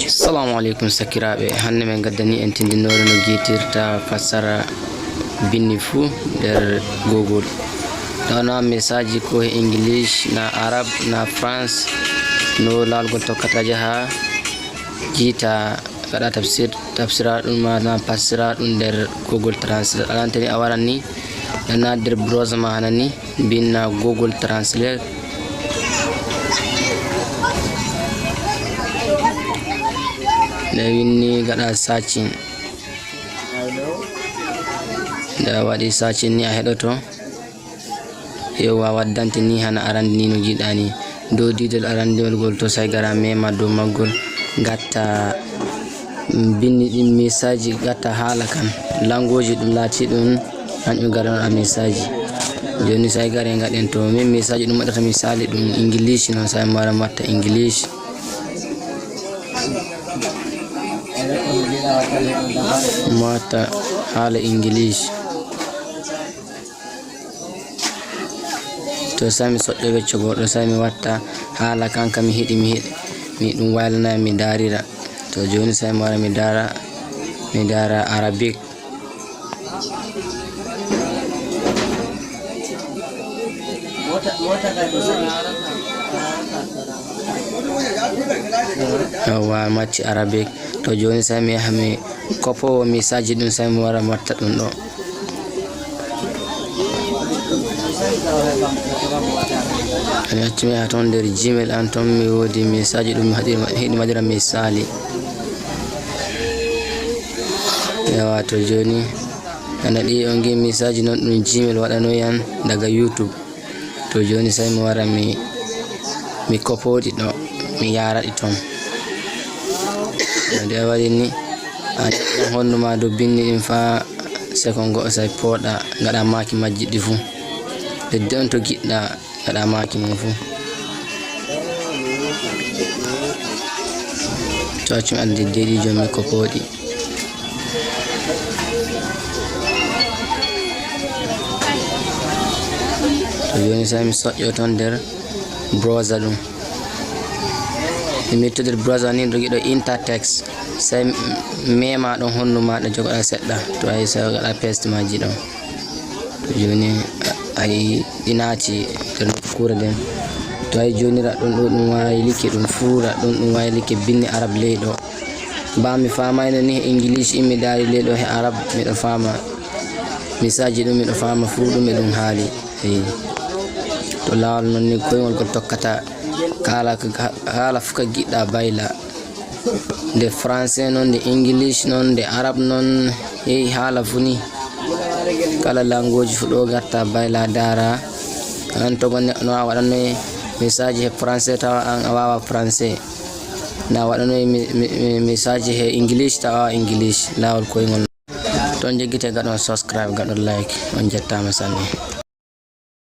Assalamu alaikum sakiraɓe, hande min gaddani en tindinore no guitirta fassara binni fu nder Google. Dawna message ko e English na Arab na France no lalgol tokkata jaha jiita kada tafsira dum ma na fassira dum nder Google Translate. Alantani awaran ni na nder browser ma hanani binna Google Translate. Winni gada searching da wadi searching ni a hedoto yewa waddante ni hana arande ni no jidani do didol arandewol gol to say gara mema do maggol gatta binni din message gatta hala kan language dum lati dum hanjum garan a message joni say gare ngaden to men message dum wadata misali dum English non say mara matta English mata hala English to sami soddo becco godo sami watta hala kanka mi hidi mi dum walna mi darira to joni sami wara mi dara Arabic wa mati Arabic to joni sami hami kopo message dum sami wara matta dum do ani acci mi haton der Gmail an ton mi wodi message dum hedi madira misali yawa to joni ana di on gi message non dum Gmail wadano yan daga YouTube to joni sami wara mi kopodi do mi yara di ton de wadi ni a honno ma do binni din fa second go say poda ngada maki majjidi fu de don to gidda ngada maki mun fu to acim andi dedi jomi ko podi to yoni sami soƴƴo ton der browser dum mi to der browser ni do gido intertext say mema don honno ma da jogoda sedda to ay say gada paste maji don to joni ay dinati der kura den to ay joni ra don dum way like dum fura dum way like binni Arab leedo ba mi fama ni English mi dari leedo he Arab mi do fama message dum mi do fama fu dum dum haali to lawol non ni koyol ko tokkata kala fuka gidda bayla de français non de English non de Arab non hala funi kala language fu do gatta bayla dara an to gonne no wadano message he français tawa an awawa français na wadano message he English tawa English lawol koyngol ton jegite gadon subscribe gadon like on jettama sanne.